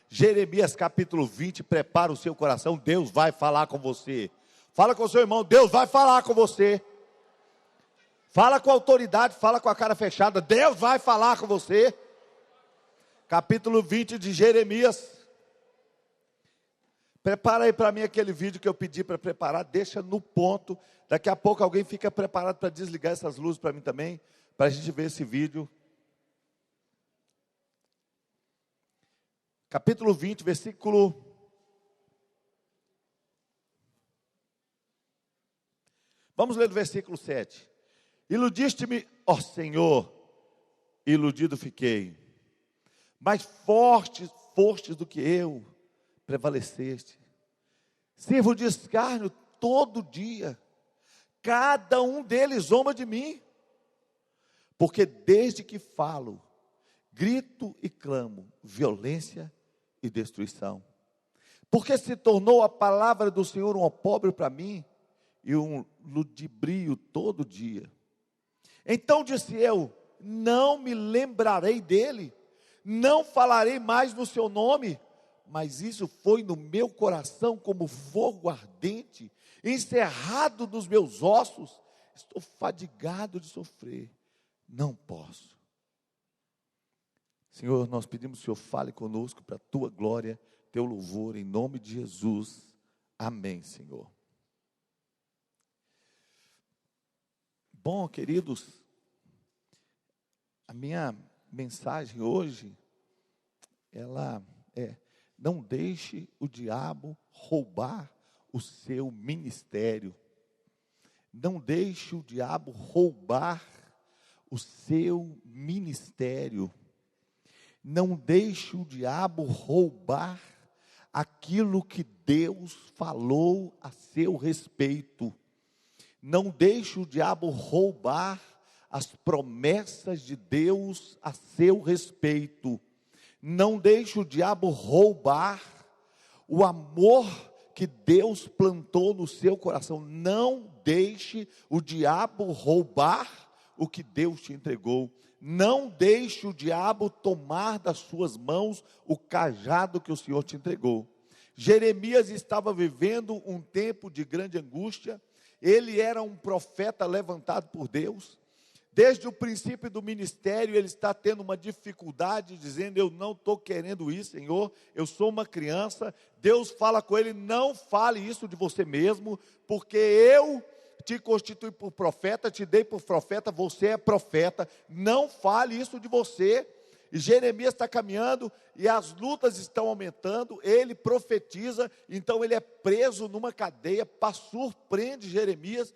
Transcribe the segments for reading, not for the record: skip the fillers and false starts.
Jeremias capítulo 20, prepara o seu coração, Deus vai falar com você. Fala com o seu irmão, Deus vai falar com você. Fala com autoridade, fala com a cara fechada, Deus vai falar com você. Capítulo 20 de Jeremias. Prepara aí para mim aquele vídeo que eu pedi para preparar, deixa no ponto. Daqui a pouco alguém fica preparado para desligar essas luzes para mim também, para a gente ver esse vídeo. Capítulo 20, versículo... Vamos ler do versículo 7. Iludiste-me, ó Senhor, iludido fiquei. Mais fostes do que eu, prevaleceste. Sirvo de escárnio todo dia. Cada um deles zomba de mim. Porque desde que falo, grito e clamo, violência e destruição. Porque se tornou a palavra do Senhor um opróbrio para mim, e um ludibrio todo dia. Então disse eu, não me lembrarei dele, não falarei mais no seu nome, mas isso foi no meu coração como fogo ardente, encerrado nos meus ossos, estou fadigado de sofrer, não posso. Senhor, nós pedimos que o Senhor fale conosco para a tua glória, teu louvor, em nome de Jesus, amém, Senhor. Bom, queridos, a minha mensagem hoje, ela é: não deixe o diabo roubar o seu ministério. Não deixe o diabo roubar o seu ministério. Não deixe o diabo roubar aquilo que Deus falou a seu respeito. Não deixe o diabo roubar as promessas de Deus a seu respeito. Não deixe o diabo roubar o amor que Deus plantou no seu coração. Não deixe o diabo roubar o que Deus te entregou. Não deixe o diabo tomar das suas mãos o cajado que o Senhor te entregou. Jeremias estava vivendo um tempo de grande angústia. Ele era um profeta levantado por Deus. Desde o princípio do ministério, ele está tendo uma dificuldade, dizendo, eu não estou querendo isso, Senhor, eu sou uma criança. Deus fala com ele, não fale isso de você mesmo, porque eu te constituí por profeta, te dei por profeta, você é profeta, não fale isso de você. E Jeremias está caminhando e as lutas estão aumentando, ele profetiza, então ele é preso numa cadeia. Passur prende Jeremias,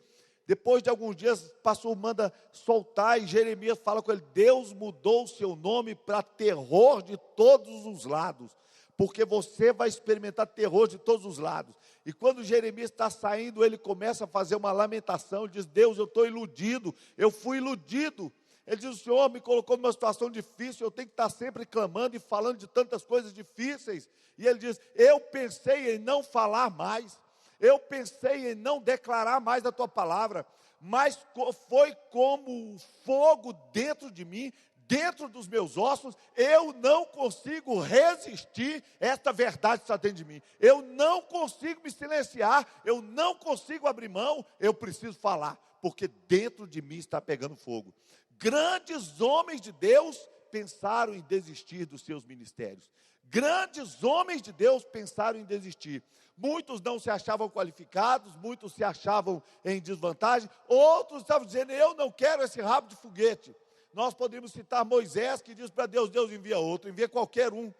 depois de alguns dias Passur manda soltar e Jeremias fala com ele, Deus mudou o seu nome para terror de todos os lados, porque você vai experimentar terror de todos os lados. E quando Jeremias está saindo, ele começa a fazer uma lamentação, diz, Deus, eu estou iludido, eu fui iludido. Ele diz, o Senhor me colocou numa situação difícil, eu tenho que estar sempre clamando e falando de tantas coisas difíceis. E ele diz, eu pensei em não falar mais, eu pensei em não declarar mais a tua palavra, mas foi como fogo dentro de mim, dentro dos meus ossos, eu não consigo resistir esta verdade que está dentro de mim. Eu não consigo me silenciar, eu não consigo abrir mão, eu preciso falar, porque dentro de mim está pegando fogo. Grandes homens de Deus pensaram em desistir dos seus ministérios. Grandes homens de Deus pensaram em desistir. Muitos não se achavam qualificados, muitos se achavam em desvantagem, outros estavam dizendo, eu não quero esse rabo de foguete. Nós podemos citar Moisés, que diz para Deus, Deus envia outro, envia qualquer um.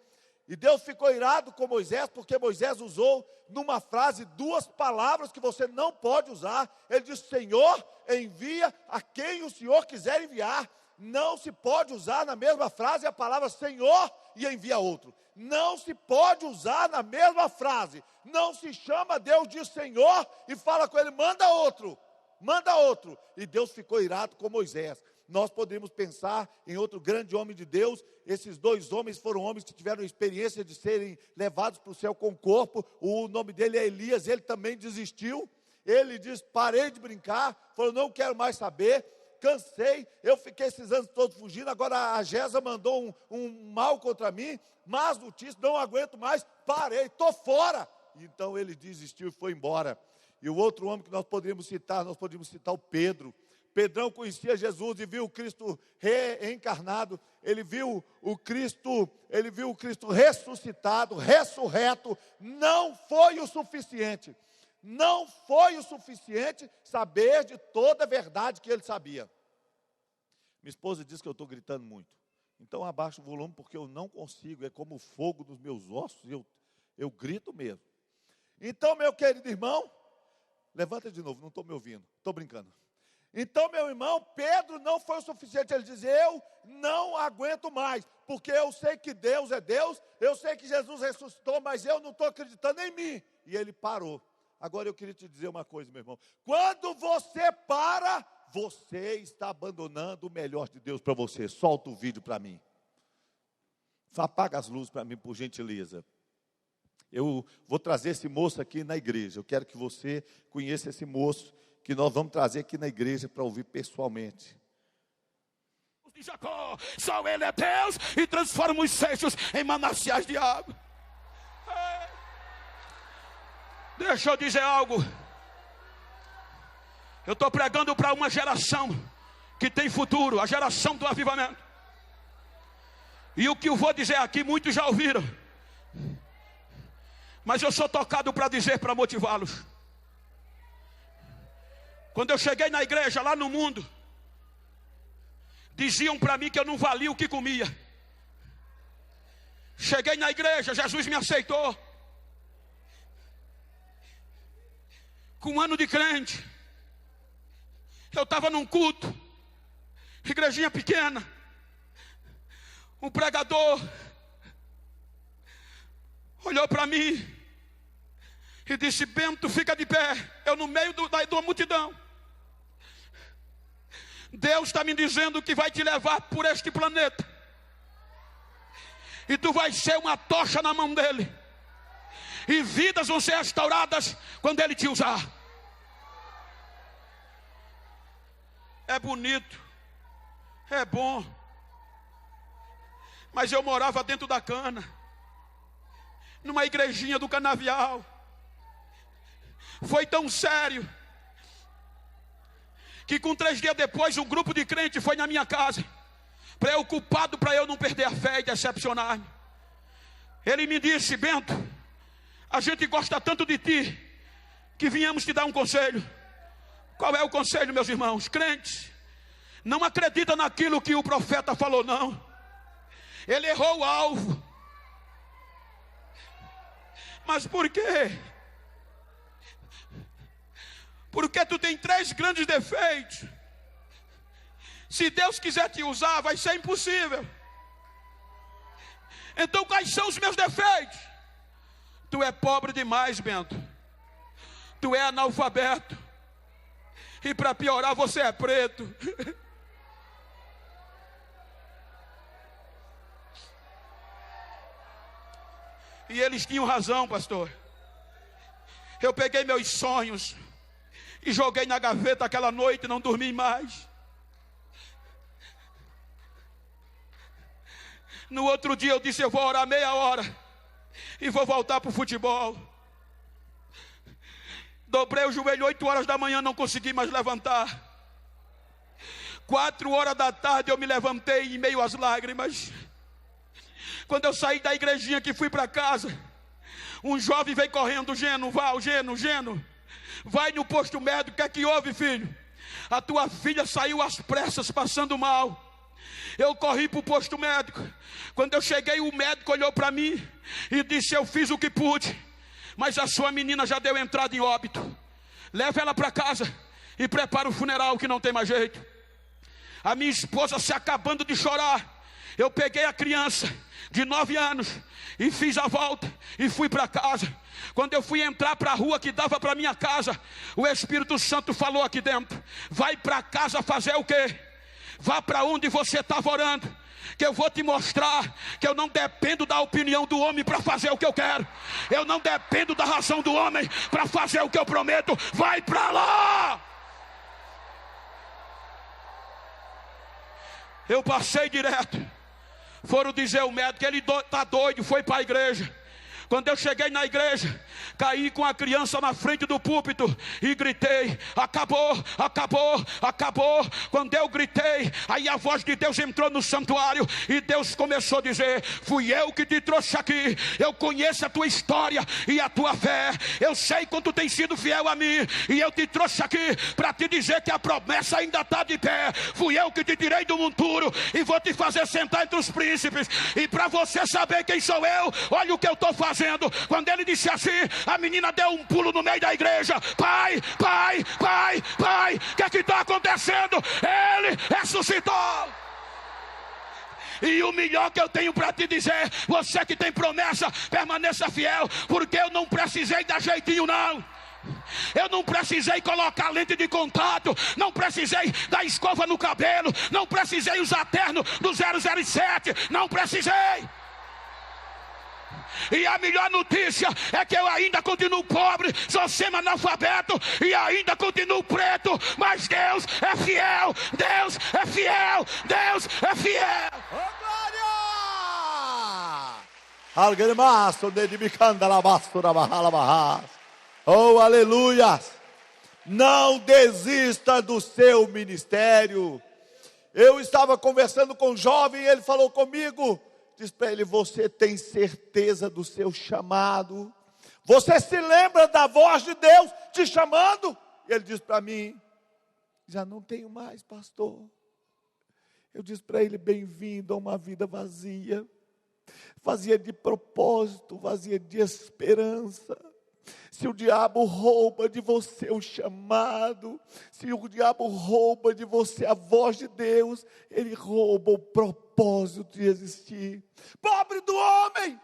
E Deus ficou irado com Moisés, porque Moisés usou numa frase duas palavras que você não pode usar. Ele disse, Senhor, envia a quem o Senhor quiser enviar. Não se pode usar na mesma frase a palavra Senhor e envia outro. Não se pode usar na mesma frase. Não se chama Deus de Senhor e fala com ele, manda outro. Manda outro. E Deus ficou irado com Moisés. Nós podemos pensar em outro grande homem de Deus. Esses dois homens foram homens que tiveram a experiência de serem levados para o céu com o corpo. O nome dele é Elias, ele também desistiu. Ele diz, parei de brincar, falou, não quero mais saber. cansei, eu fiquei esses anos todos fugindo, agora a Gesa mandou um mal contra mim, más notícias, não aguento mais, parei, estou fora. Então ele desistiu e foi embora. E o outro homem que nós podemos citar o Pedro. Pedrão conhecia Jesus e viu o Cristo reencarnado, ele viu o Cristo ressuscitado, ressurreto. Não foi o suficiente saber de toda a verdade que ele sabia. Minha esposa diz que eu estou gritando muito, então abaixa o volume porque eu não consigo, é como fogo nos meus ossos, eu grito mesmo. Então, meu querido irmão, levanta de novo, não estou me ouvindo, estou brincando. Então, meu irmão, Pedro não foi o suficiente. Ele diz, eu não aguento mais, porque eu sei que Deus é Deus, eu sei que Jesus ressuscitou, mas eu não estou acreditando em mim. E ele parou. Agora eu queria te dizer uma coisa, meu irmão. Quando você para, você está abandonando o melhor de Deus para você. Solta o vídeo para mim. Apaga as luzes para mim, por gentileza. Eu vou trazer esse moço aqui na igreja. Eu quero que você conheça esse moço, que nós vamos trazer aqui na igreja para ouvir pessoalmente. De Jacó, só ele é Deus e transforma os seixos em mananciais de água. Deixa eu dizer algo. Eu estou pregando para uma geração que tem futuro, a geração do avivamento. E o que eu vou dizer aqui, muitos já ouviram, mas eu sou tocado para dizer, para motivá-los. Quando eu cheguei na igreja, lá no mundo, diziam para mim que eu não valia o que comia. Cheguei na igreja, Jesus me aceitou. Com 1 ano de crente, eu estava num culto, igrejinha pequena. Um pregador olhou para mim e disse, Bento, fica de pé. Eu no meio da multidão. Deus está me dizendo que vai te levar por este planeta. E tu vai ser uma tocha na mão dele. E vidas vão ser restauradas quando ele te usar. É bonito. É bom. Mas eu morava dentro da cana. Numa igrejinha do Canavial. Foi tão sério que com 3 dias depois um grupo de crentes foi na minha casa, preocupado para eu não perder a fé e decepcionar-me. Ele me disse, Bento, a gente gosta tanto de ti que viemos te dar um conselho. Qual é o conselho, meus irmãos? Crentes, não acredita naquilo que o profeta falou, não. Ele errou o alvo. Mas por quê? Porque tu tem 3 grandes defeitos. Se Deus quiser te usar, vai ser impossível. Então quais são os meus defeitos? Tu é pobre demais, Bento. Tu é analfabeto. E para piorar, você é preto. E eles tinham razão, pastor. Eu peguei meus sonhos e joguei na gaveta aquela noite e não dormi mais. No outro dia eu disse, eu vou orar meia hora e vou voltar para o futebol. Dobrei o joelho 8 horas da manhã, não consegui mais levantar. 4 horas da tarde eu me levantei em meio às lágrimas. Quando eu saí da igrejinha que fui para casa, um jovem veio correndo, Geno, vai no posto médico, o que é que houve, filho? A tua filha saiu às pressas, passando mal. Eu corri para o posto médico. Quando eu cheguei, o médico olhou para mim e disse, eu fiz o que pude, mas a sua menina já deu entrada em óbito. Leva ela para casa e prepara o funeral, que não tem mais jeito. A minha esposa se acabando de chorar, eu peguei a criança de 9 anos e fiz a volta e fui para casa. Quando eu fui entrar para a rua que dava para minha casa, o Espírito Santo falou aqui dentro, vai para casa fazer o quê? Vá para onde você estava orando, que eu vou te mostrar que eu não dependo da opinião do homem para fazer o que eu quero. Eu não dependo da razão do homem para fazer o que eu prometo. Vai para lá. Eu passei direto. Foram dizer ao médico, ele está doido, foi para a igreja. Quando eu cheguei na igreja, caí com a criança na frente do púlpito e gritei: acabou, acabou, acabou. Quando eu gritei, aí a voz de Deus entrou no santuário e Deus começou a dizer: fui eu que te trouxe aqui, eu conheço a tua história e a tua fé, eu sei quanto tem sido fiel a mim, e eu te trouxe aqui para te dizer que a promessa ainda está de pé. Fui eu que te tirei do monturo e vou te fazer sentar entre os príncipes. E para você saber quem sou eu, olha o que eu estou fazendo. Quando ele disse assim, a menina deu um pulo no meio da igreja: pai, pai, pai, pai, o que é que está acontecendo? Ele ressuscitou. E o melhor que eu tenho para te dizer, você que tem promessa, permaneça fiel, porque eu não precisei dar jeitinho não. Eu não precisei colocar lente de contato, não precisei dar escova no cabelo, não precisei usar terno do 007, não precisei. E a melhor notícia é que eu ainda continuo pobre, sou semi-analfabeto e ainda continuo preto, mas Deus é fiel, Deus é fiel, Deus é fiel. Oh, aleluia! Não desista do seu ministério. Eu estava conversando com um jovem e ele falou comigo. Diz para ele: você tem certeza do seu chamado? Você se lembra da voz de Deus te chamando? E ele diz para mim: já não tenho mais, pastor. Eu disse para ele: bem-vindo a uma vida vazia, vazia de propósito, vazia de esperança. Se o diabo rouba de você o chamado, se o diabo rouba de você a voz de Deus, ele rouba o propósito de existir. Pobre do homem!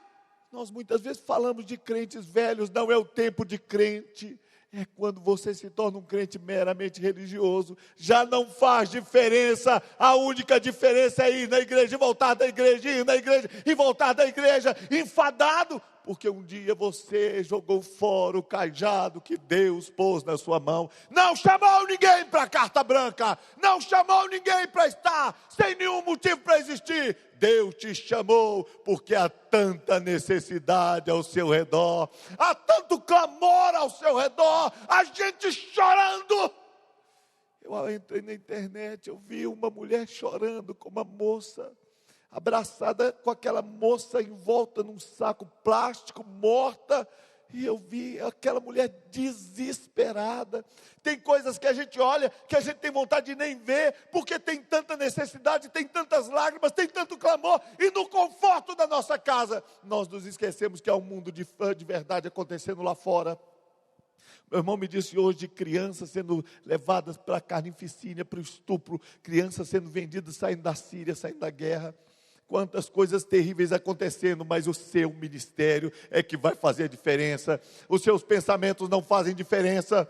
Nós muitas vezes falamos de crentes velhos, não é o tempo de crente. É quando você se torna um crente meramente religioso. Já não faz diferença. A única diferença é ir na igreja e voltar da igreja, ir na igreja e voltar da igreja, enfadado, porque um dia você jogou fora o cajado que Deus pôs na sua mão. Não chamou ninguém para a carta branca, não chamou ninguém para estar sem nenhum motivo para existir. Deus te chamou porque há tanta necessidade ao seu redor, há tanto clamor ao seu redor, a gente chorando. Eu entrei na internet, eu vi uma mulher chorando com uma moça, abraçada com aquela moça envolta num saco plástico, morta. E eu vi aquela mulher desesperada. Tem coisas que a gente olha, que a gente tem vontade de nem ver, porque tem tanta necessidade, tem tantas lágrimas, tem tanto clamor, e no conforto da nossa casa, nós nos esquecemos que há um mundo de verdade acontecendo lá fora. Meu irmão me disse hoje de crianças sendo levadas para a carnificina, para o estupro, crianças sendo vendidas, saindo da Síria, saindo da guerra. Quantas coisas terríveis acontecendo, mas o seu ministério é que vai fazer a diferença. Os seus pensamentos não fazem diferença.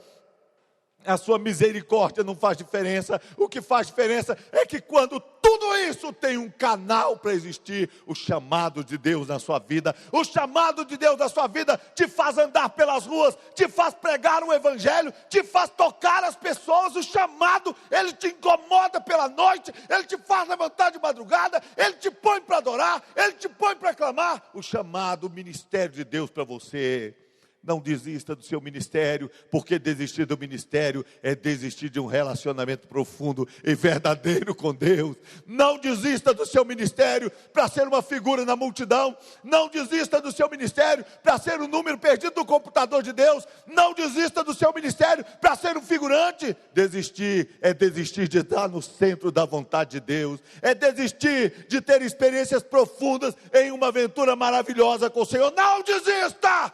A sua misericórdia não faz diferença. O que faz diferença é que quando tudo isso tem um canal para existir, o chamado de Deus na sua vida. O chamado de Deus na sua vida te faz andar pelas ruas, te faz pregar o evangelho, te faz tocar as pessoas. O chamado, ele te incomoda pela noite, ele te faz levantar de madrugada, ele te põe para adorar, ele te põe para clamar. O chamado, o ministério de Deus para você. Não desista do seu ministério, porque desistir do ministério é desistir de um relacionamento profundo e verdadeiro com Deus. Não desista do seu ministério para ser uma figura na multidão. Não desista do seu ministério para ser um número perdido do computador de Deus. Não desista do seu ministério para ser um figurante. Desistir é desistir de estar no centro da vontade de Deus. É desistir de ter experiências profundas em uma aventura maravilhosa com o Senhor. Não desista!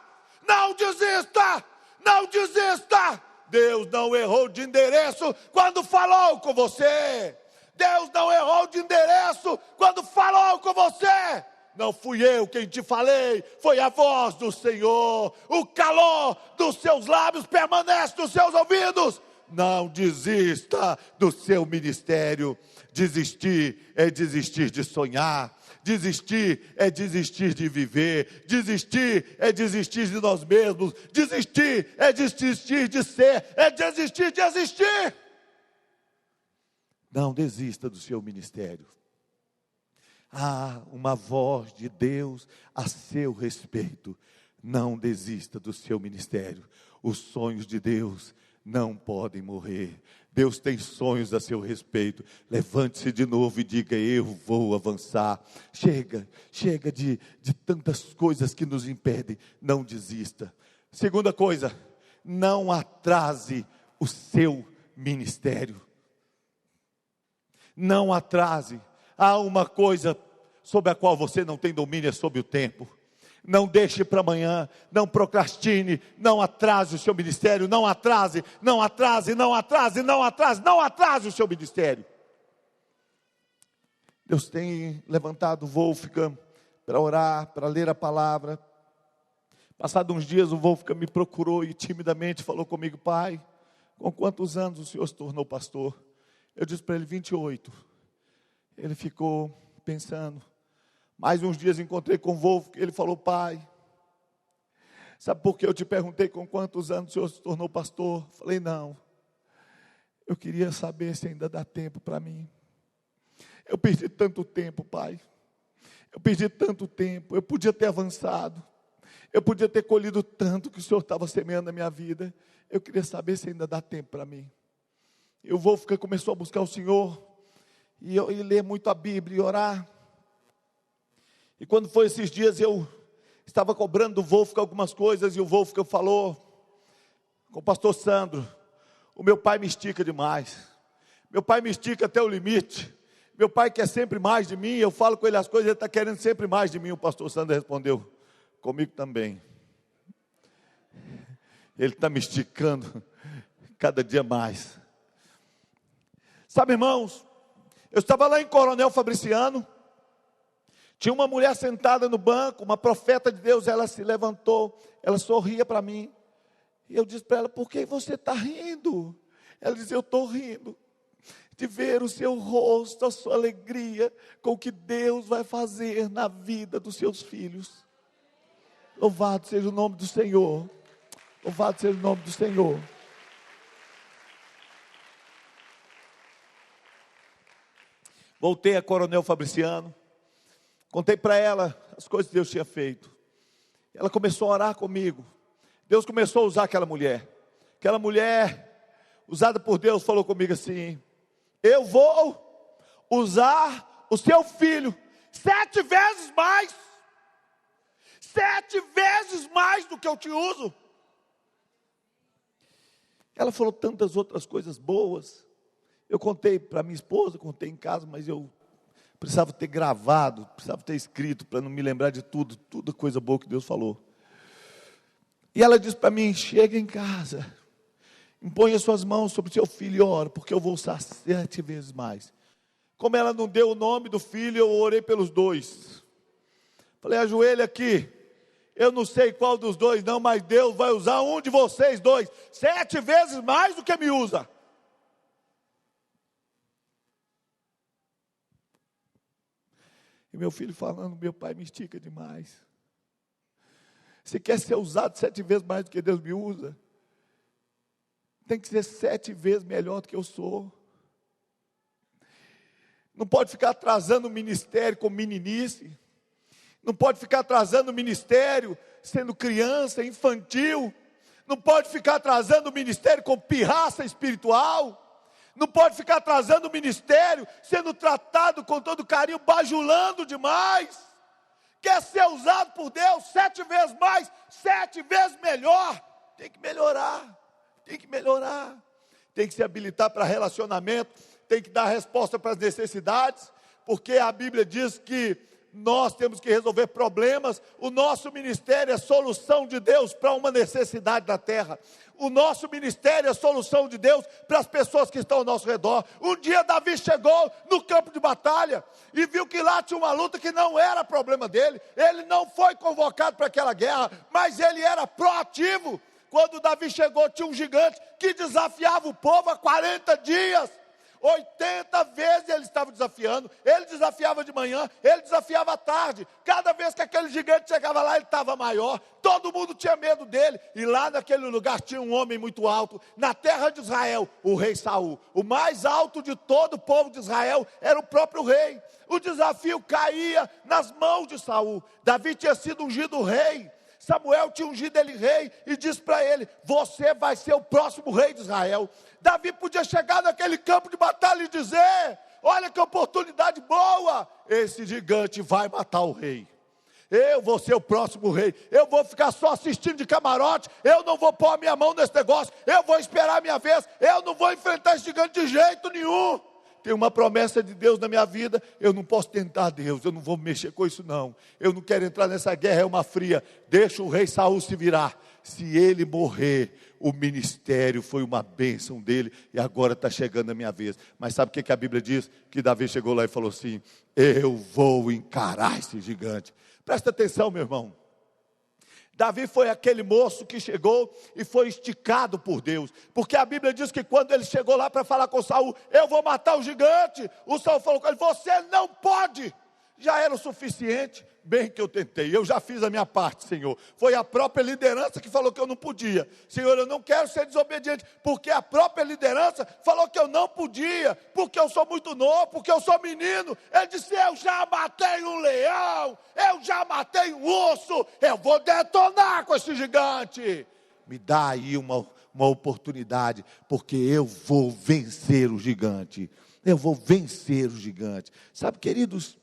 Não desista, não desista. Deus não errou de endereço quando falou com você. Deus não errou de endereço quando falou com você. Não fui eu quem te falei, foi a voz do Senhor. O calor dos seus lábios permanece nos seus ouvidos. Não desista do seu ministério. Desistir é desistir de sonhar. Desistir é desistir de viver. Desistir é desistir de nós mesmos. Desistir é desistir de ser. É desistir de existir. Não desista do seu ministério. há uma voz de Deus a seu respeito. Não desista do seu ministério. Os sonhos de Deus não podem morrer. Deus tem sonhos a seu respeito. Levante-se de novo e diga: eu vou avançar. Chega de tantas coisas que nos impedem. Não desista. Segunda coisa, não atrase o seu ministério. Não atrase. Há uma coisa sobre a qual você não tem domínio, é sobre o tempo. Não deixe para amanhã, não procrastine, não atrase o seu ministério, não atrase o seu ministério. Deus tem levantado o Wolfgang para orar, para ler a palavra. Passados uns dias o Wolfgang me procurou e timidamente falou comigo: pai, com quantos anos o senhor se tornou pastor? Eu disse para ele: 28. Ele ficou pensando. Mais uns dias encontrei com o Wolfgang, ele falou: pai, sabe por que eu te perguntei com quantos anos o senhor se tornou pastor? Falei: não, eu queria saber se ainda dá tempo para mim. Eu perdi tanto tempo, pai, eu perdi tanto tempo, eu podia ter avançado, eu podia ter colhido tanto que o senhor estava semeando na minha vida. Eu queria saber se ainda dá tempo para mim. E o Wolfgang começou a buscar o Senhor, e ler muito a Bíblia, e orar. E quando foi esses dias, eu estava cobrando do Wolfgang algumas coisas, e o Wolfgang falou com o pastor Sandro: o meu pai me estica demais, meu pai me estica até o limite, meu pai quer sempre mais de mim, eu falo com ele as coisas, ele está querendo sempre mais de mim. O pastor Sandro respondeu: comigo também, ele está me esticando cada dia mais. Sabe, irmãos, eu estava lá em Coronel Fabriciano, tinha uma mulher sentada no banco, uma profeta de Deus. Ela se levantou, ela sorria para mim, e eu disse para ela: por que você está rindo? Ela disse: eu estou rindo de ver o seu rosto, a sua alegria com o que Deus vai fazer na vida dos seus filhos. Louvado seja o nome do Senhor, louvado seja o nome do Senhor. Voltei a Coronel Fabriciano, contei para ela as coisas que Deus tinha feito. Ela começou a orar comigo. Deus começou a usar aquela mulher usada por Deus, falou comigo assim: eu vou usar o seu filho 7 vezes mais, 7 vezes mais do que eu te uso. Ela falou tantas outras coisas boas. Eu contei para minha esposa, contei em casa, mas eu precisava ter gravado, precisava ter escrito, para não me lembrar de tudo coisa boa que Deus falou. E ela disse para mim: chega em casa, impõe as suas mãos sobre o seu filho e ora, porque eu vou usar 7 vezes mais. Como ela não deu o nome do filho, eu orei pelos dois. Falei: ajoelha aqui, eu não sei qual dos dois não, mas Deus vai usar um de vocês dois 7 vezes mais do que me usa. E meu filho falando: meu pai me estica demais. Se quer ser usado 7 vezes mais do que Deus me usa, tem que ser 7 vezes melhor do que eu sou. Não pode ficar atrasando o ministério com meninice. Não pode ficar atrasando o ministério sendo criança, infantil. Não pode ficar atrasando o ministério com pirraça espiritual. Não pode ficar atrasando o ministério sendo tratado com todo carinho, bajulando demais. Quer ser usado por Deus 7 vezes mais, 7 vezes melhor. Tem que melhorar, tem que melhorar. Tem que se habilitar para relacionamento, tem que dar resposta para as necessidades, porque a Bíblia diz que nós temos que resolver problemas. O nosso ministério é solução de Deus para uma necessidade da terra. O nosso ministério é solução de Deus para as pessoas que estão ao nosso redor. Um dia Davi chegou no campo de batalha e viu que lá tinha uma luta que não era problema dele. Ele não foi convocado para aquela guerra, mas ele era proativo. Quando Davi chegou, tinha um gigante que desafiava o povo há 40 dias. 80 vezes ele estava desafiando. Ele desafiava de manhã, ele desafiava à tarde. Cada vez que aquele gigante chegava lá, ele estava maior. Todo mundo tinha medo dele. E lá naquele lugar tinha um homem muito alto. Na terra de Israel, o rei Saul. O mais alto de todo o povo de Israel era o próprio rei. O desafio caía nas mãos de Saul. Davi tinha sido ungido rei. Samuel tinha ungido ele rei e disse para ele: você vai ser o próximo rei de Israel. Davi podia chegar naquele campo de batalha e dizer: olha que oportunidade boa, esse gigante vai matar o rei. Eu vou ser o próximo rei, eu vou ficar só assistindo de camarote, eu não vou pôr a minha mão nesse negócio, eu vou esperar a minha vez, eu não vou enfrentar esse gigante de jeito nenhum. Tem uma promessa de Deus na minha vida, eu não posso tentar Deus, eu não vou mexer com isso não. Eu não quero entrar nessa guerra, é uma fria. Deixa o rei Saul se virar. Se ele morrer, o ministério foi uma bênção dele e agora está chegando a minha vez. Mas sabe o que a Bíblia diz? Que Davi chegou lá e falou assim: eu vou encarar esse gigante. Presta atenção, meu irmão. Davi foi aquele moço que chegou e foi esticado por Deus, porque a Bíblia diz que quando ele chegou lá para falar com Saul: eu vou matar o gigante, o Saul falou com ele: você não pode. Já era o suficiente. Bem que eu tentei, eu já fiz a minha parte, Senhor. Foi a própria liderança que falou que eu não podia. Senhor, eu não quero ser desobediente, porque a própria liderança falou que eu não podia, porque eu sou muito novo, porque eu sou menino. Ele disse: eu já matei um leão, eu já matei um urso, eu vou detonar com esse gigante. Me dá aí uma oportunidade, porque eu vou vencer o gigante. Eu vou vencer o gigante. Sabe, queridos,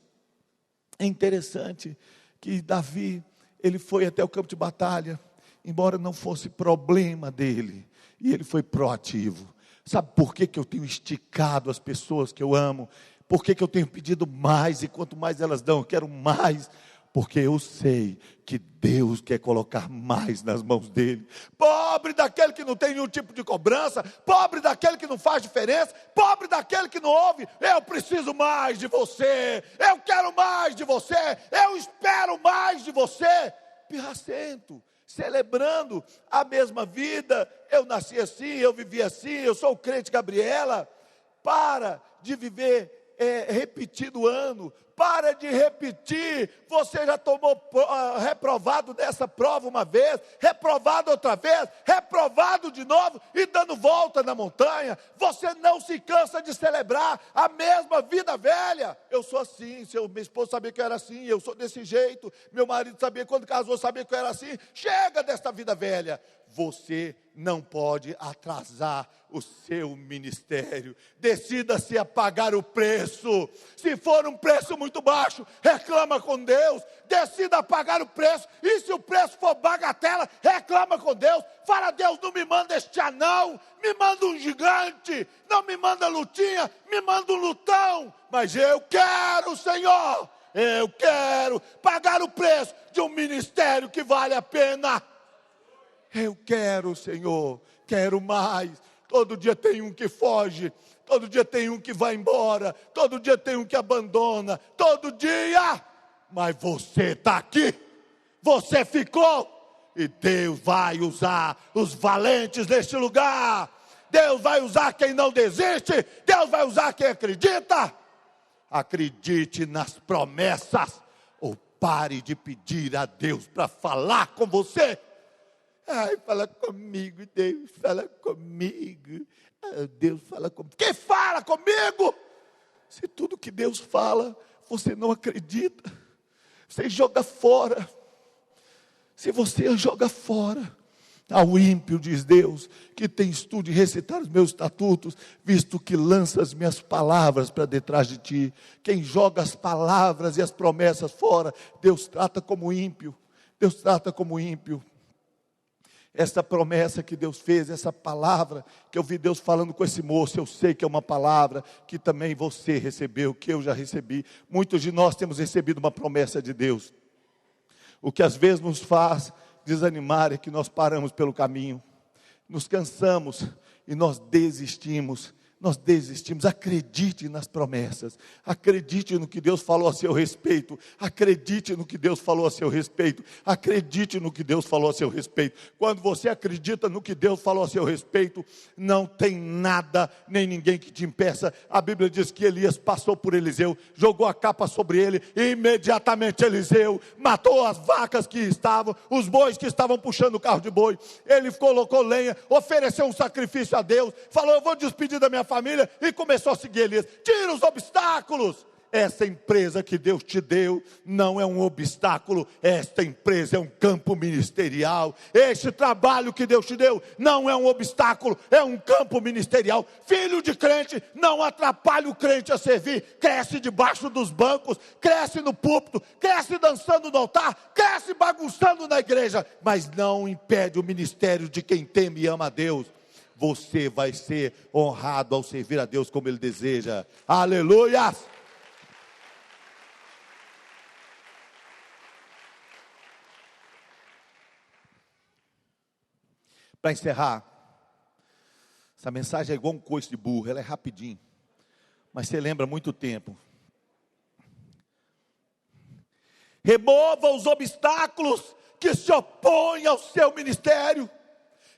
é interessante que Davi, ele foi até o campo de batalha, embora não fosse problema dele, e ele foi proativo. Sabe por que eu tenho esticado as pessoas que eu amo? Por que eu tenho pedido mais, e quanto mais elas dão, eu quero mais? Porque eu sei que Deus quer colocar mais nas mãos dele. Pobre daquele que não tem nenhum tipo de cobrança, pobre daquele que não faz diferença, pobre daquele que não ouve: eu preciso mais de você, eu quero mais de você, eu espero mais de você. Pirracento, celebrando a mesma vida. Eu nasci assim, eu vivi assim, eu sou o crente Gabriela. Para de viver repetido ano, para de repetir. Você já tomou reprovado dessa prova uma vez, reprovado outra vez, reprovado de novo e dando volta na montanha. Você não se cansa de celebrar a mesma vida velha. Eu sou assim, minha esposa sabia que eu era assim, eu sou desse jeito, meu marido sabia, quando casou, sabia que eu era assim. Chega desta vida velha. Você não pode atrasar o seu ministério. Decida-se a pagar o preço. Se for um preço muito baixo, reclama com Deus. Decida pagar o preço. E se o preço for bagatela, reclama com Deus. Fala: Deus, não me manda este anão, me manda um gigante. Não me manda lutinha, me manda um lutão. Mas eu quero, Senhor, eu quero pagar o preço de um ministério que vale a pena. Eu quero, Senhor, quero mais. Todo dia tem um que foge, todo dia tem um que vai embora, todo dia tem um que abandona, todo dia. Mas você está aqui, você ficou, e Deus vai usar os valentes neste lugar. Deus vai usar quem não desiste, Deus vai usar quem acredita. Acredite nas promessas, ou pare de pedir a Deus para falar com você. Ai, fala comigo, Deus, fala comigo. Deus fala comigo. Quem fala comigo? Se tudo que Deus fala, você não acredita, você joga fora. Se você joga fora, ao ímpio, diz Deus, que tens tu de recitar os meus estatutos, visto que lanças as minhas palavras para detrás de ti. Quem joga as palavras e as promessas fora, Deus trata como ímpio. Deus trata como ímpio. Essa promessa que Deus fez, essa palavra que eu vi Deus falando com esse moço, eu sei que é uma palavra que também você recebeu, que eu já recebi. Muitos de nós temos recebido uma promessa de Deus. O que às vezes nos faz desanimar é que nós paramos pelo caminho, nos cansamos e nós desistimos nós desistimos. Acredite nas promessas, acredite no que Deus falou a seu respeito, acredite no que Deus falou a seu respeito, acredite no que Deus falou a seu respeito. Quando você acredita no que Deus falou a seu respeito, não tem nada, nem ninguém que te impeça. A Bíblia diz que Elias passou por Eliseu, jogou a capa sobre ele, e imediatamente Eliseu matou as vacas que estavam, os bois que estavam puxando o carro de boi. Ele colocou lenha, ofereceu um sacrifício a Deus, falou: eu vou despedir da minha família, e começou a seguir Elias. Tira os obstáculos. Essa empresa que Deus te deu não é um obstáculo, esta empresa é um campo ministerial. Este trabalho que Deus te deu não é um obstáculo, é um campo ministerial. Filho de crente não atrapalha o crente a servir. Cresce debaixo dos bancos, cresce no púlpito, cresce dançando no altar, cresce bagunçando na igreja, mas não impede o ministério de quem teme e ama a Deus. Você vai ser honrado ao servir a Deus como Ele deseja. Aleluia! Para encerrar, essa mensagem é igual um coice de burro, ela é rapidinho, mas você lembra muito tempo. Remova os obstáculos que se opõem ao seu ministério.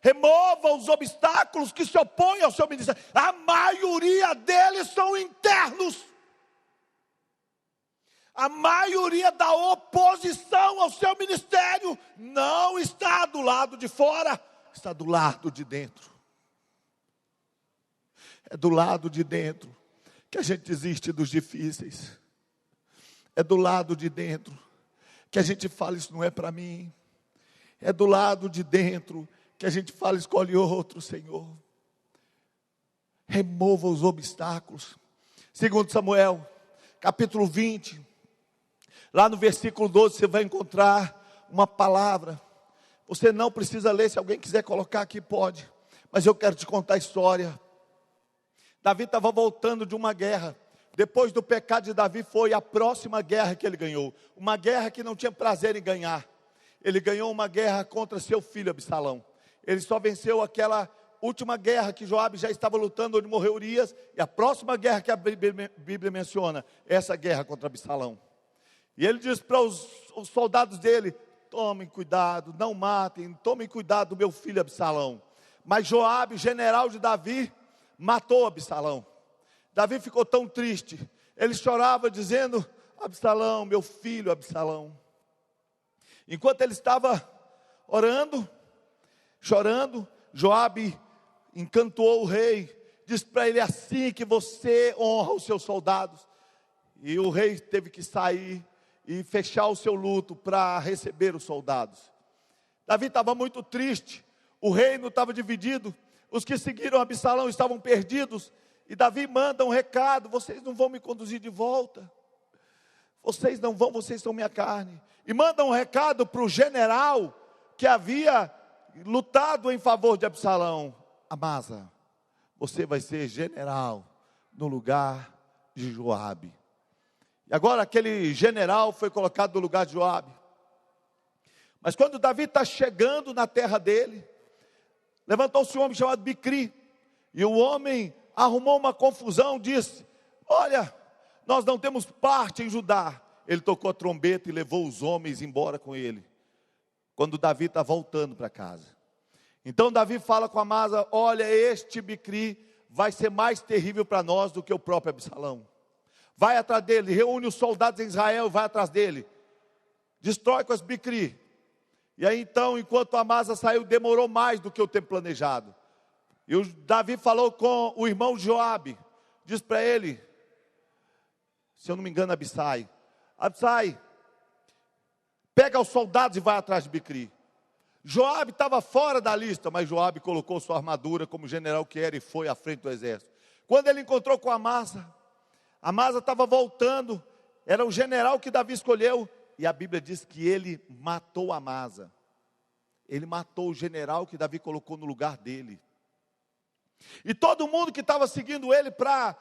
Remova os obstáculos que se opõem ao seu ministério. A maioria deles são internos. A maioria da oposição ao seu ministério não está do lado de fora, está do lado de dentro. É do lado de dentro que a gente desiste dos difíceis. É do lado de dentro que a gente fala: isso não é para mim. É do lado de dentro que a gente fala: escolhe outro, Senhor. Remova os obstáculos. 2 Samuel, capítulo 20, lá no versículo 12, você vai encontrar uma palavra. Você não precisa ler, se alguém quiser colocar aqui, pode. Mas eu quero te contar a história. Davi estava voltando de uma guerra. Depois do pecado de Davi, foi a próxima guerra que ele ganhou. Uma guerra que não tinha prazer em ganhar. Ele ganhou uma guerra contra seu filho Absalão. Ele só venceu aquela última guerra que Joabe já estava lutando, onde morreu Urias. E a próxima guerra que a Bíblia menciona, é essa guerra contra Absalão. E ele diz para os soldados dele: tomem cuidado, não matem, tomem cuidado do meu filho Absalão. Mas Joabe, general de Davi, matou Absalão. Davi ficou tão triste, ele chorava dizendo: Absalão, meu filho Absalão. Enquanto ele estava orando, chorando, Joabe encantou o rei, disse para ele: assim que você honra os seus soldados. E o rei teve que sair e fechar o seu luto para receber os soldados. Davi estava muito triste, o reino estava dividido, os que seguiram Absalão estavam perdidos, e Davi manda um recado: vocês não vão me conduzir de volta, vocês não vão, vocês são minha carne. E manda um recado para o general que havia lutado em favor de Absalão: Amasa, você vai ser general no lugar de Joabe. E agora aquele general foi colocado no lugar de Joabe. Mas quando Davi está chegando na terra dele, levantou-se um homem chamado Bicri, e o homem arrumou uma confusão, disse: olha, nós não temos parte em Judá. Ele tocou a trombeta e levou os homens embora com ele, quando Davi está voltando para casa. Então Davi fala com Amasa: olha, este Bicri vai ser mais terrível para nós do que o próprio Absalão. Vai atrás dele, reúne os soldados em Israel, vai atrás dele, destrói com esse Bicri. E aí então, enquanto Amasa saiu, demorou mais do que o tempo planejado. E o Davi falou com o irmão Joabe, diz para ele, se eu não me engano, Abissai: Abissai, pega os soldados e vai atrás de Bicri. Joabe estava fora da lista, mas Joabe colocou sua armadura como general que era e foi à frente do exército. Quando ele encontrou com Amasa estava voltando, era o general que Davi escolheu, e a Bíblia diz que ele matou Amasa. Ele matou o general que Davi colocou no lugar dele. E todo mundo que estava seguindo ele para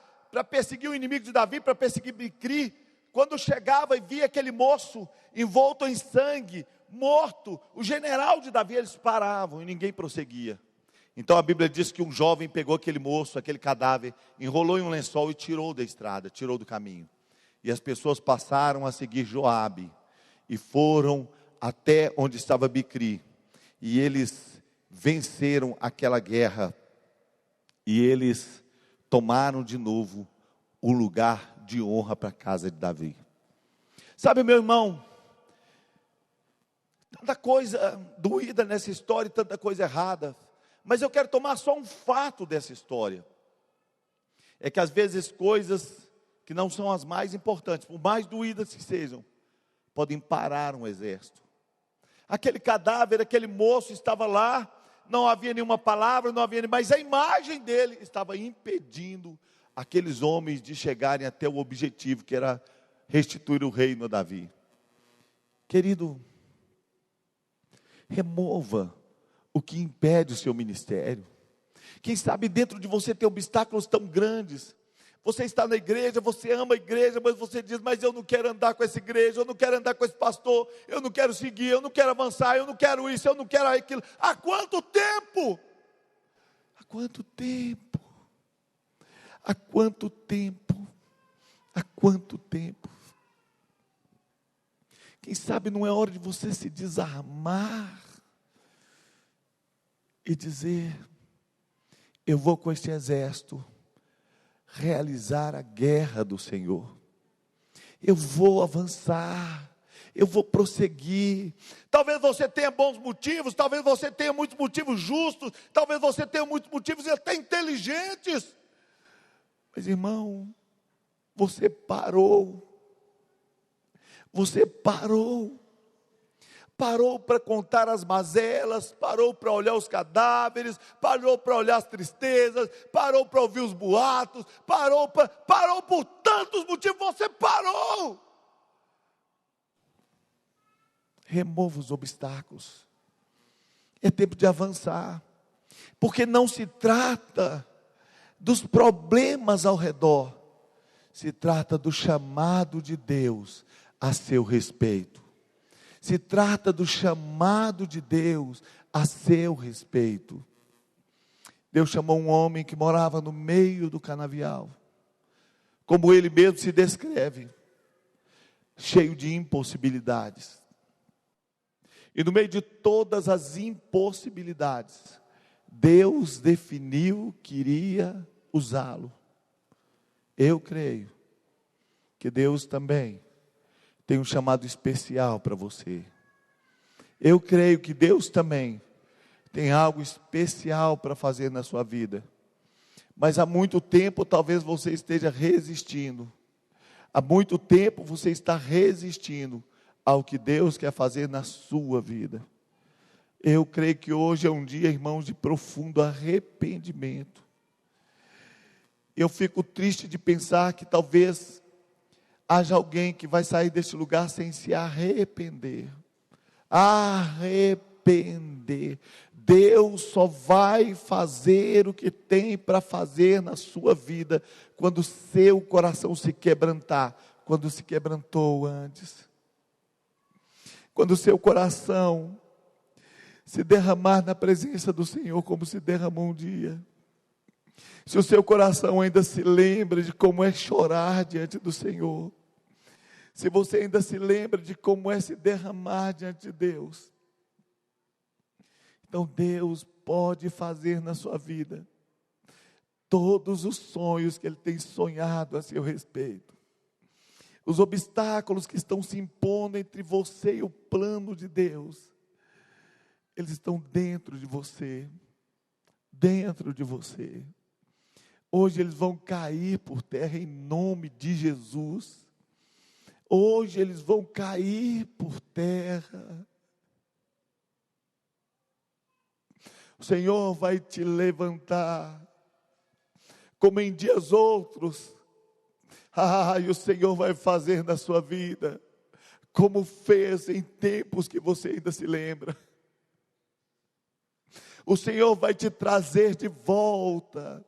perseguir o inimigo de Davi, para perseguir Bicri, quando chegava e via aquele moço envolto em sangue, morto, o general de Davi, eles paravam e ninguém prosseguia. Então a Bíblia diz que um jovem pegou aquele moço, aquele cadáver, enrolou em um lençol e tirou da estrada, tirou do caminho. E as pessoas passaram a seguir Joabe e foram até onde estava Bicri. E eles venceram aquela guerra e eles tomaram de novo o lugar de honra para a casa de Davi. Sabe, meu irmão, tanta coisa doída nessa história, tanta coisa errada, mas eu quero tomar só um fato dessa história. É que às vezes coisas que não são as mais importantes, por mais doídas que sejam, podem parar um exército. Aquele cadáver, aquele moço estava lá, não havia nenhuma palavra, não havia, mas a imagem dele estava impedindo aqueles homens de chegarem até o objetivo, que era restituir o reino a Davi. Querido, remova o que impede o seu ministério. Quem sabe dentro de você tem obstáculos tão grandes. Você está na igreja, você ama a igreja, mas você diz, mas eu não quero andar com essa igreja, eu não quero andar com esse pastor, eu não quero seguir, eu não quero avançar, eu não quero isso, eu não quero aquilo. Há quanto tempo? Há quanto tempo? Há quanto tempo? Há quanto tempo? Quem sabe não é hora de você se desarmar e dizer, eu vou com este exército realizar a guerra do Senhor. Eu vou avançar, eu vou prosseguir. Talvez você tenha bons motivos, talvez você tenha muitos motivos justos, talvez você tenha muitos motivos até inteligentes. Mas irmão, você parou. Você parou para contar as mazelas, parou para olhar os cadáveres, parou para olhar as tristezas, parou para ouvir os boatos, parou por tantos motivos, você parou. Remova os obstáculos, é tempo de avançar, porque não se trata dos problemas ao redor, se trata do chamado de Deus a seu respeito. Se trata do chamado de Deus a seu respeito. Deus chamou um homem que morava no meio do canavial, como ele mesmo se descreve, cheio de impossibilidades. E no meio de todas as impossibilidades, Deus definiu que iria usá-lo. Eu creio que Deus também tem um chamado especial para você. Eu creio que Deus também tem algo especial para fazer na sua vida. Mas há muito tempo talvez você esteja resistindo. Há muito tempo você está resistindo ao que Deus quer fazer na sua vida. Eu creio que hoje é um dia, irmãos, de profundo arrependimento. Eu fico triste de pensar que talvez haja alguém que vai sair deste lugar sem se arrepender. Arrepender. Deus só vai fazer o que tem para fazer na sua vida quando seu coração se quebrantar, quando se quebrantou antes. Quando seu coração se derramar na presença do Senhor como se derramou um dia. Se o seu coração ainda se lembra de como é chorar diante do Senhor, se você ainda se lembra de como é se derramar diante de Deus, então Deus pode fazer na sua vida todos os sonhos que Ele tem sonhado a seu respeito. Os obstáculos que estão se impondo entre você e o plano de Deus, eles estão dentro de você, dentro de você. Hoje eles vão cair por terra em nome de Jesus. Hoje eles vão cair por terra. O Senhor vai te levantar, como em dias outros. E o Senhor vai fazer na sua vida, como fez em tempos que você ainda se lembra. O Senhor vai te trazer de volta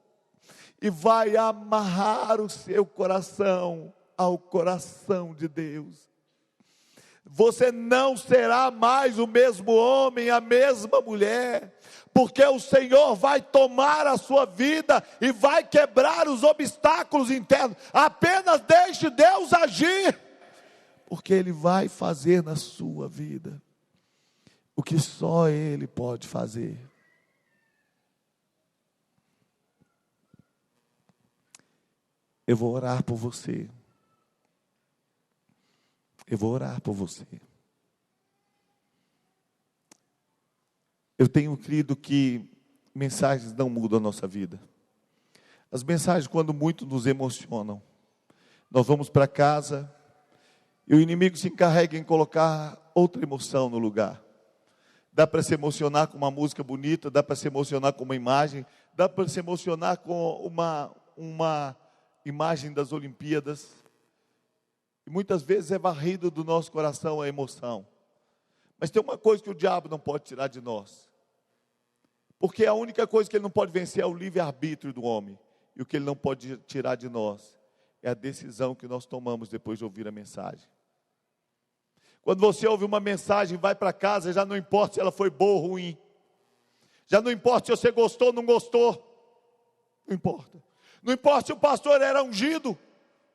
e vai amarrar o seu coração ao coração de Deus. Você não será mais o mesmo homem, a mesma mulher, porque o Senhor vai tomar a sua vida e vai quebrar os obstáculos internos. Apenas deixe Deus agir, porque Ele vai fazer na sua vida o que só Ele pode fazer. Eu vou orar por você. Eu vou orar por você. Eu tenho crido que mensagens não mudam a nossa vida. As mensagens, quando muito, nos emocionam. Nós vamos para casa e o inimigo se encarrega em colocar outra emoção no lugar. Dá para se emocionar com uma música bonita, dá para se emocionar com uma imagem, dá para se emocionar com uma imagem das Olimpíadas. E muitas vezes é varrido do nosso coração a emoção. Mas tem uma coisa que o diabo não pode tirar de nós. Porque a única coisa que ele não pode vencer é o livre-arbítrio do homem. E o que ele não pode tirar de nós é a decisão que nós tomamos depois de ouvir a mensagem. Quando você ouve uma mensagem, vai para casa, já não importa se ela foi boa ou ruim. Já não importa se você gostou ou não gostou. Não importa. Não importa se o pastor era ungido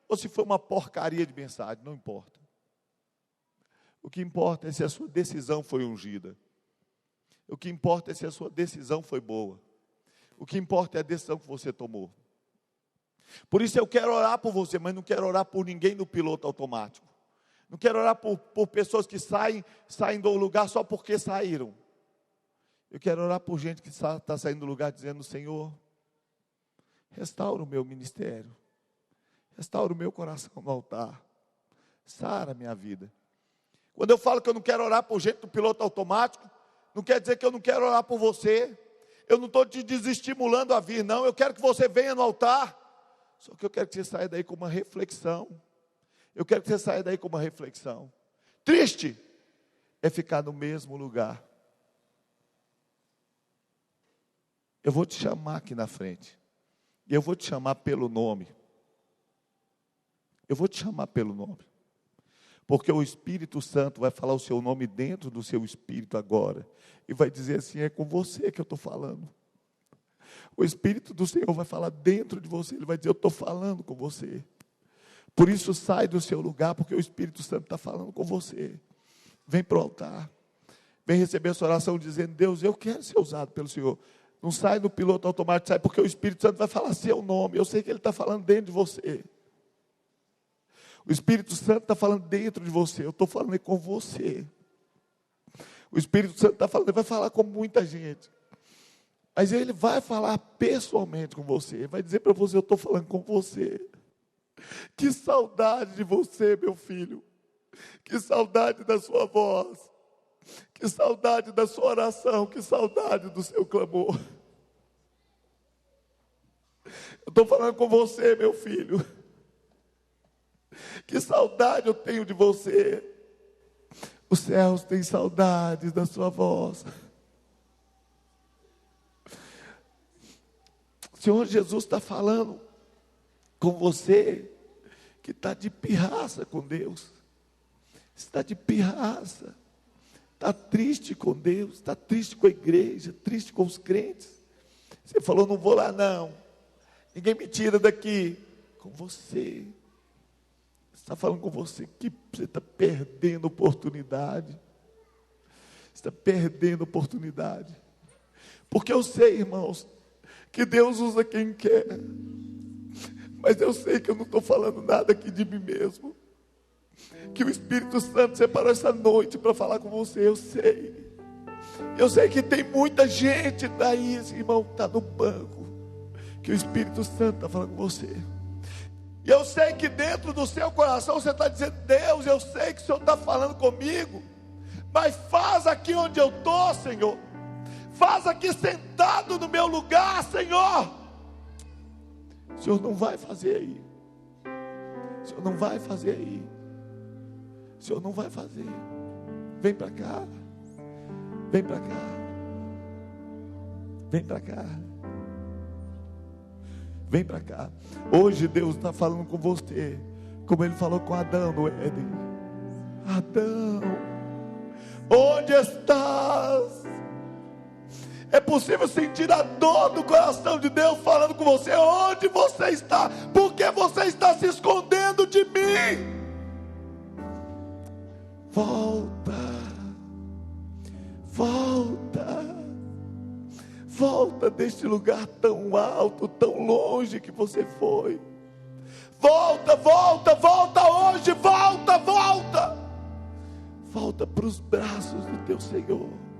ou se foi uma porcaria de mensagem, não importa. O que importa é se a sua decisão foi ungida. O que importa é se a sua decisão foi boa. O que importa é a decisão que você tomou. Por isso eu quero orar por você, mas não quero orar por ninguém no piloto automático. Não quero orar por pessoas que saem do lugar só porque saíram. Eu quero orar por gente que está saindo do lugar dizendo: Senhor, restaura o meu ministério. Restaura o meu coração no altar. Sara a minha vida. Quando eu falo que eu não quero orar por gente do piloto automático, não quer dizer que eu não quero orar por você. Eu não estou te desestimulando a vir, não. Eu quero que você venha no altar. Só que eu quero que você saia daí com uma reflexão. Eu quero que você saia daí com uma reflexão. Triste é ficar no mesmo lugar. Eu vou te chamar aqui na frente. E eu vou te chamar pelo nome. Eu vou te chamar pelo nome. Porque o Espírito Santo vai falar o seu nome dentro do seu espírito agora. E vai dizer assim: é com você que eu estou falando. O Espírito do Senhor vai falar dentro de você. Ele vai dizer: eu estou falando com você. Por isso sai do seu lugar, porque o Espírito Santo está falando com você. Vem para o altar. Vem receber essa oração dizendo: Deus, eu quero ser usado pelo Senhor. Não sai do piloto automático, sai porque o Espírito Santo vai falar seu nome. Eu sei que Ele está falando dentro de você. O Espírito Santo está falando dentro de você. Eu estou falando com você. O Espírito Santo está falando, Ele vai falar com muita gente. Mas Ele vai falar pessoalmente com você. Ele vai dizer para você: eu estou falando com você. Que saudade de você, meu filho. Que saudade da sua voz. Que saudade da sua oração. Que saudade do seu clamor. Eu estou falando com você, meu filho. Que saudade eu tenho de você. Os céus têm saudades da sua voz. O Senhor Jesus está falando com você que está de pirraça com Deus. Está de pirraça. Está triste com Deus. Está triste com a igreja. Triste com os crentes. Você falou: não vou lá não. Ninguém me tira daqui. Com você. Está falando com você que você está perdendo oportunidade. Está perdendo oportunidade. Porque eu sei, irmãos, que Deus usa quem quer. Mas eu sei que eu não estou falando nada aqui de mim mesmo. Que o Espírito Santo separou essa noite para falar com você. Eu sei. Eu sei que tem muita gente daí, esse irmão que está no banco. Que o Espírito Santo está falando com você. E eu sei que dentro do seu coração você está dizendo: Deus, eu sei que o Senhor está falando comigo, mas faz aqui onde eu estou, Senhor. Faz aqui sentado no meu lugar, Senhor. O Senhor não vai fazer aí. O Senhor não vai fazer aí. O Senhor não vai fazer. Vem para cá. Vem para cá. Vem para cá. Vem para cá. Hoje Deus está falando com você, como Ele falou com Adão no Éden. Adão, onde estás? É possível sentir a dor do coração de Deus falando com você. Onde você está? Por que você está se escondendo de mim? Volta, volta, volta deste lugar tão alto, tão longe que você foi. Volta, volta, volta hoje, volta, volta. Volta para os braços do teu Senhor.